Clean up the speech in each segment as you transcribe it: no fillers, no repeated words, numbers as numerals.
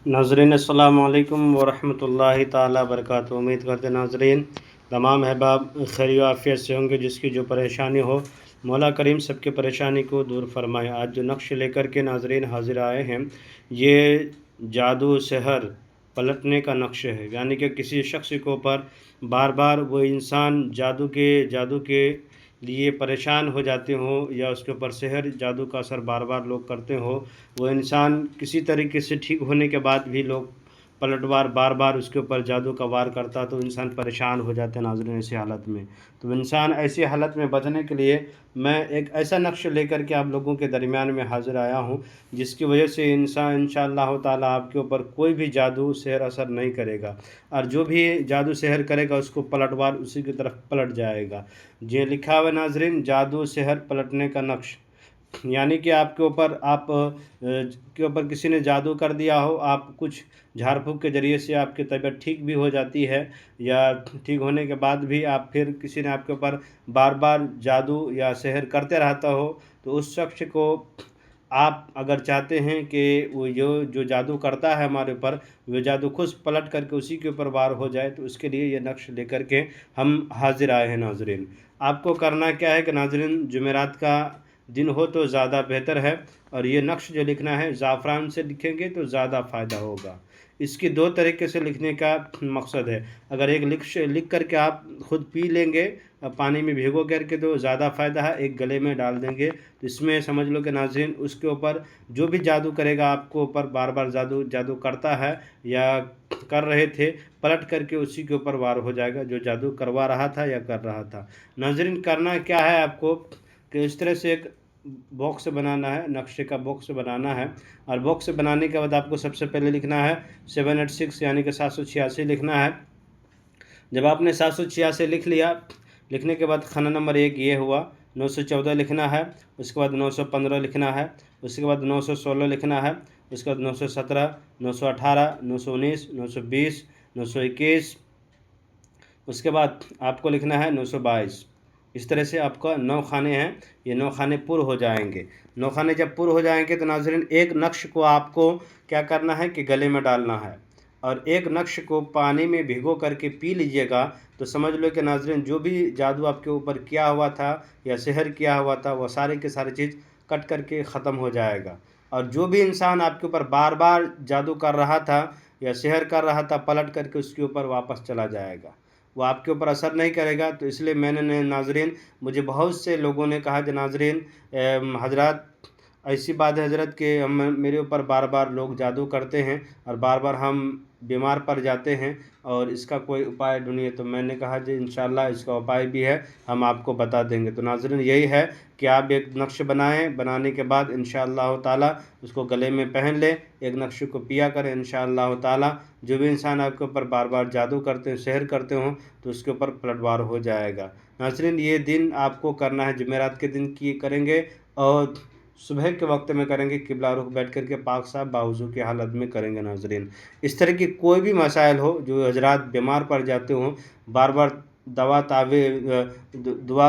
नाज़रीन अस्सलाम वालेकुम वरहमतुल्लाहि ताला बरकातहू। उम्मीद करते नाज़रीन तमाम अहबाब खैर आफ़ियत से होंगे। जिसकी जो परेशानी हो मौला करीम सबके परेशानी को दूर फरमाए। आज जो नक्श लेकर के नाज़रीन हाज़िर आए हैं, ये जादू सहर पलटने का नक्श है। यानी कि किसी शख्स के ऊपर बार बार वो इंसान जादू के लिए परेशान हो जाते हों या उसके ऊपर सहर जादू का असर बार बार लोग करते हो, वो इंसान किसी तरीके से ठीक होने के बाद भी लोग पलटवार बार बार उसके ऊपर जादू का वार करता, तो इंसान परेशान हो जाते हैं नाज़रीन ऐसी हालत में। तो इंसान ऐसी हालत में बचने के लिए मैं एक ऐसा नक्श लेकर के आप लोगों के दरमियान में हाज़िर आया हूँ, जिसकी वजह से इंसान इंशाअल्लाह ताला आपके ऊपर कोई भी जादू सहर असर नहीं करेगा, और जो भी जादू सहर करेगा उसको पलटवार उसी की तरफ पलट जाएगा। ये लिखा हुआ नाज़रीन, जादू सहर पलटने का नक्श। यानी कि आपके ऊपर के ऊपर किसी ने जादू कर दिया हो, आप कुछ झाड़ फूँक के ज़रिए से आपकी तबीयत ठीक भी हो जाती है, या ठीक होने के बाद भी आप फिर किसी ने आपके ऊपर बार बार जादू या सहर करते रहता हो, तो उस शख्स को आप अगर चाहते हैं कि वो जो जादू करता है हमारे ऊपर, वो जादू खुद पलट करके उसी के ऊपर वार हो जाए, तो उसके लिए ये नक्श लेकर के हम हाज़िर आए हैं नाज़रीन। आपको करना क्या है कि नाज़रीन, जुमेरात का दिन हो तो ज़्यादा बेहतर है, और ये नक्श जो लिखना है ज़ाफ़रान से लिखेंगे तो ज़्यादा फ़ायदा होगा। इसकी दो तरीके से लिखने का मकसद है। अगर एक लिख करके आप ख़ुद पी लेंगे पानी में भिगो करके, तो ज़्यादा फ़ायदा है। एक गले में डाल देंगे तो इसमें समझ लो कि नाज़रीन उसके ऊपर जो भी जादू करेगा, आपको ऊपर बार बार जादू करता है या कर रहे थे, पलट करके उसी के ऊपर वार हो जाएगा जो जादू करवा रहा था या कर रहा था। नाज़रीन, करना क्या है आपको कि इस तरह से एक बॉक्स बनाना है, नक्शे का बॉक्स बनाना है, और बॉक्स बनाने के बाद आपको सबसे पहले लिखना है 786 यानी कि 786 लिखना है। जब आपने 786 लिख लिया, लिखने के बाद खाना नंबर 1 ये हुआ, 914 लिखना है, उसके बाद 915 लिखना है, उसके बाद 916 लिखना है, उसके बाद 917, 918, 919, 920, 921, उसके बाद आपको लिखना है 922। इस तरह से आपका 9 खाने हैं, ये 9 खाने पूरे हो जाएंगे। 9 खाने जब पूरे हो जाएंगे तो नाज़रीन एक नक्श को आपको क्या करना है कि गले में डालना है, और एक नक्श को पानी में भिगो करके पी लीजिएगा। तो समझ लो कि नाज़रीन जो भी जादू आपके ऊपर किया हुआ था या सहर किया हुआ था, वो सारे के सारे चीज़ कट करके ख़त्म हो जाएगा। और जो भी इंसान आपके ऊपर बार बार जादू कर रहा था या सहर कर रहा था, पलट करके उसके ऊपर वापस चला जाएगा, वो आपके ऊपर असर नहीं करेगा। तो इसलिए मैंने नाज़रीन, मुझे बहुत से लोगों ने कहा कि नाज़रीन हज़रात, ऐसी बात है हज़रत कि मेरे ऊपर बार बार लोग जादू करते हैं और बार बार हम बीमार पड़ जाते हैं, और इसका कोई उपाय ढूंढिए। तो मैंने कहा जी इंशाअल्लाह इसका उपाय भी है, हम आपको बता देंगे। तो नाज़रीन यही है कि आप एक नक्श बनाएं, बनाने के बाद इंशाअल्लाह ताला उसको गले में पहन लें, एक नक्श को पिया करें इंशाअल्लाह ताला। जो भी इंसान आपके ऊपर बार बार जादू करते हैं, सहर करते हों, तो उसके ऊपर पलटवार हो जाएगा। नाज़रीन ये दिन आपको करना है, जुमेरात के दिन की करेंगे, और सुबह के वक्त में करेंगे, किबला रुख बैठ करके पाक साहब बावज़ू की हालत में करेंगे। नाज़रीन इस तरह की कोई भी मसाइल हो, जो हजरात बीमार पड़ जाते हों, बार बार दुआ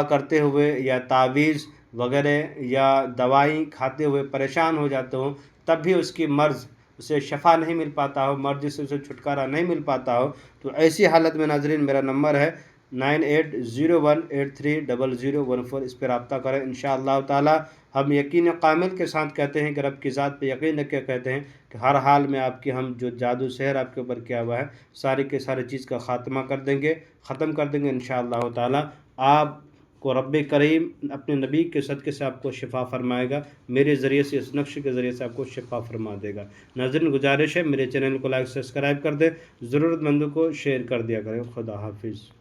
करते हुए या तावीज़ वगैरह या दवाई खाते हुए परेशान हो जाते हो, तब भी उसकी मर्ज़ उसे शफ़ा नहीं मिल पाता हो, मर्ज़ से उसे छुटकारा नहीं मिल पाता हो, तो ऐसी हालत में नाज़रीन मेरा नंबर है 9801830014। इस पर रब्ता करें इंशाअल्लाह ताला। हम यकीन कामिल के साथ कहते हैं कि रब की ज़ात पे यकीन रख के कहते हैं कि हर हाल में आपकी हम जो जादू सहर आपके ऊपर किया हुआ है, सारी के सारे चीज़ का ख़ात्मा कर देंगे, ख़त्म कर देंगे इंशाअल्लाह ताला। आपको रब्बे करीम अपने नबी के सदक़े से आपको शिफा फरमाएगा, मेरे ज़रिए से, इस नक्श के ज़रिए से आपको शिफा फरमा देगा। नाज़रीन गुजारिश है मेरे चैनल को लाइक सब्सक्राइब कर दें, ज़रूरतमंदों को शेयर कर दिया करें। खुदा हाफिज़।